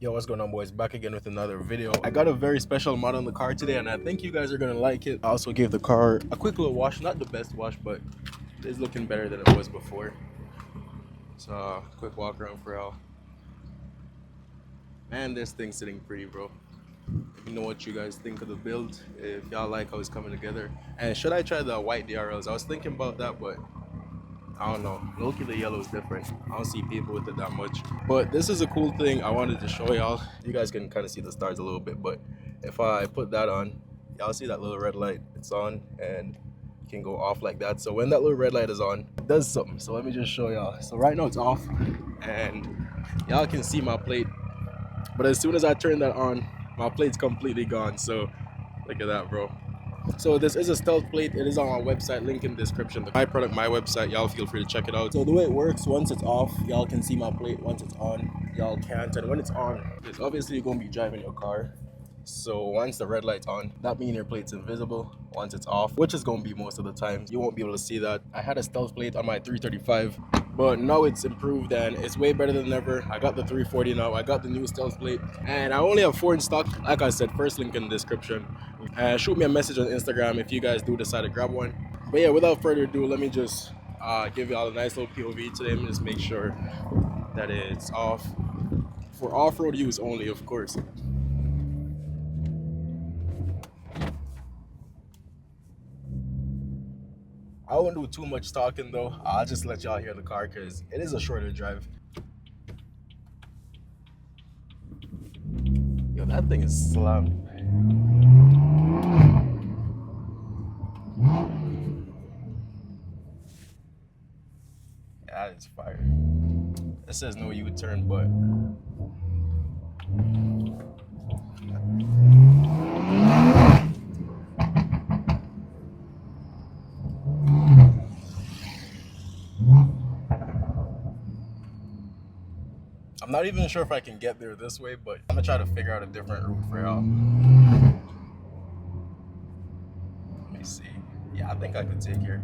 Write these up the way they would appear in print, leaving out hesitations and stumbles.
Yo, what's going on, boys? Back again with another video. I got a very special mod on the car today, and I think you guys are gonna like it. I also gave the car a quick little wash. Not the best wash, but it's looking better than it was before. So, quick walk around for y'all. Man, this thing's sitting pretty, bro. Let me know what you guys think of the build, if y'all like how it's coming together. And should I try the white DRLs? I was thinking about that, but I don't know. Low-key, the yellow is different. I don't see people with it that much. But this is a cool thing I wanted to show y'all. You guys can kind of see the stars a little bit, but if I put that on, y'all see that little red light? It's on and it can go off like that. So when that little red light is on, it does something. So let me just show y'all. So right now it's off and y'all can see my plate. But as soon as I turn that on, my plate's completely gone. So look at that, bro. So this is a stealth plate. It is on our website, link in the description. My product, my website, y'all feel free to check it out. So the way it works, once it's off, y'all can see my plate. Once it's on, y'all can't. And when it's on, it's obviously you're going to be driving your car. So once the red light's on, that means your plate's invisible. Once it's off, which is going to be most of the time, you won't be able to see that. I had a stealth plate on my 335, but now it's improved and it's way better than ever. I got the 340 now. I got the new stealth plate and I only have 4 in stock. Like I said, first link in the description. Shoot me a message on Instagram if you guys do decide to grab one. But yeah, without further ado, let me just give y'all a nice little POV today and just make sure that it's off for off-road use only, of course. I won't do too much talking though. I'll just let y'all hear the car because it is a shorter drive. Yo, that thing is slammed. That is fire. It says no U-turn, but I'm not even sure if I can get there this way, but I'm gonna try to figure out a different route for y'all. Let me see. Yeah, I think I could take here.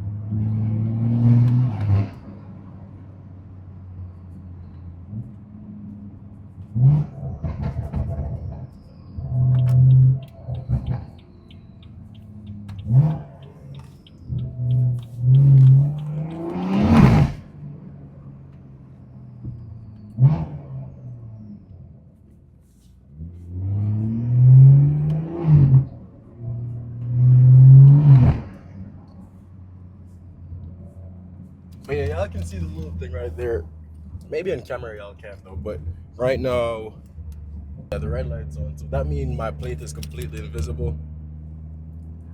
But yeah, y'all can see the little thing right there. Maybe on camera y'all can't though, but right now, yeah, the red light's on. So that means my plate is completely invisible.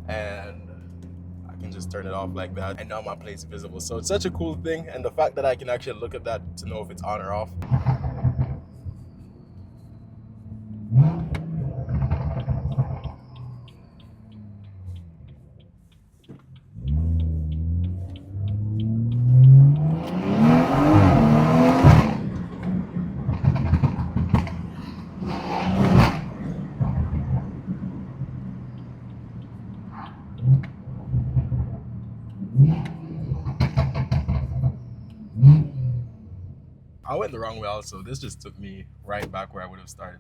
And I can just turn it off like that. And now my plate's visible. So it's such a cool thing. And the fact that I can actually look at that to know if it's on or off. I went the wrong way also. This just took me right back where I would have started.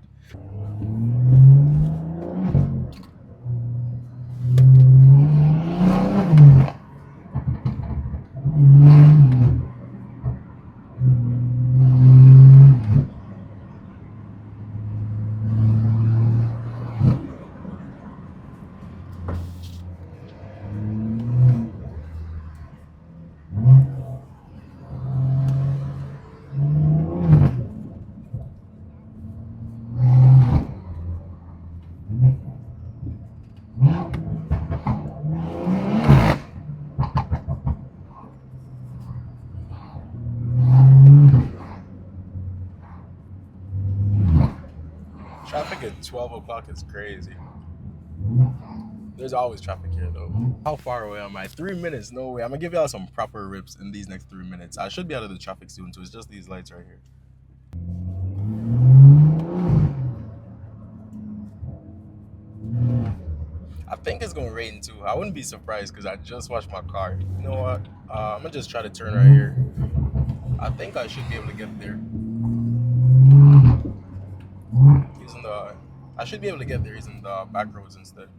Traffic at 12 o'clock is crazy. There's always traffic here though. How far away am I? 3 minutes? No way. I'm gonna give y'all some proper rips in these next 3 minutes. I should be out of the traffic soon too. It's just these lights right here. I think it's gonna rain too. I wouldn't be surprised because I just washed my car. You know what? I'm gonna just try to turn right here. I think I should be able to get there. using the. I should be able to get there using the back roads instead.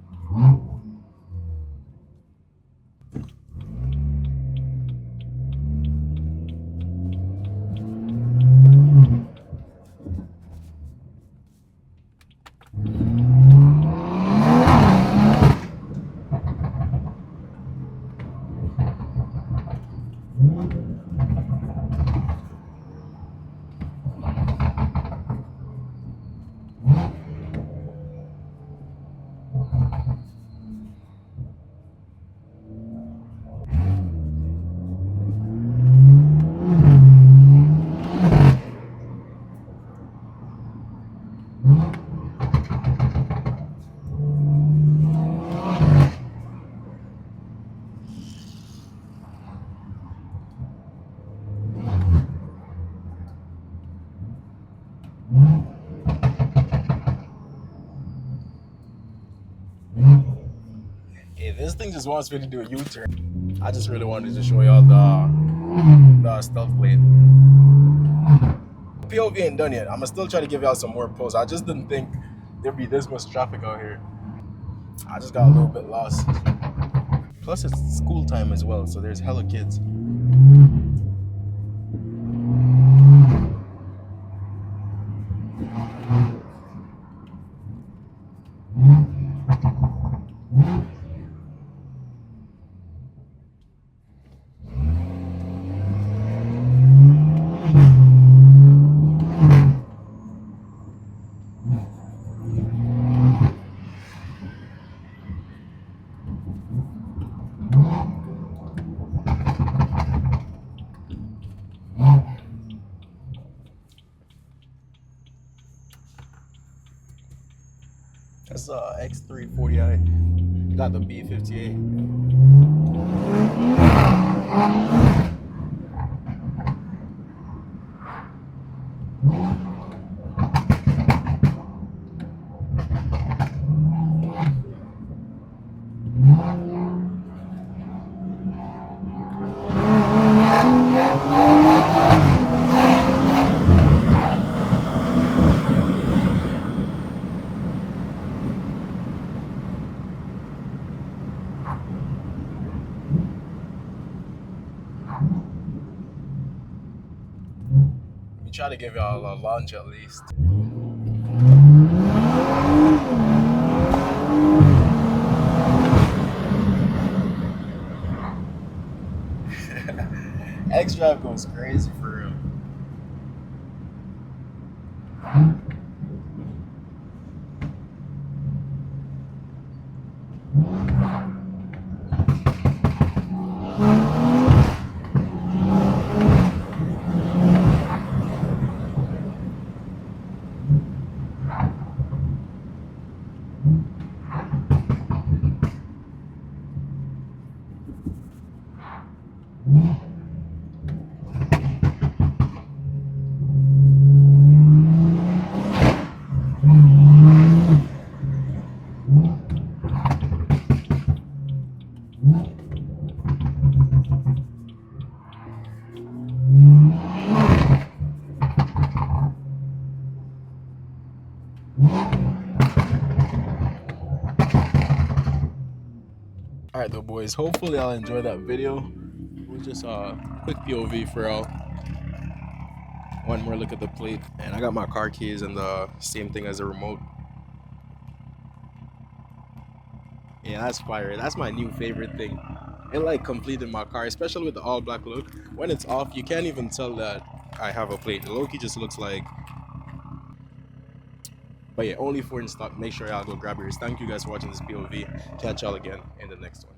Hey, this thing just wants me to do a U-turn. I just really wanted to show y'all the stealth plate. POV ain't done yet. I'm gonna still try to give y'all some more posts. I just didn't think there'd be this much traffic out here. I just got a little bit lost. Plus it's school time as well, so there's hella kids. That's X340i. Got the B58. Try to give y'all a launch at least. X-Drive goes crazy for real. Alright though boys, hopefully I'll enjoy that video. It was just a quick POV for y'all. One more look at the plate, and I got my car keys and the same thing as the remote. Yeah, that's fire. That's my new favorite thing. It like completed my car, especially with the all black look. When it's off, you can't even tell that I have a plate. The low-key just looks like. But yeah, only 4 in stock. Make sure y'all go grab yours. Thank you guys for watching this POV. Catch y'all again in the next one.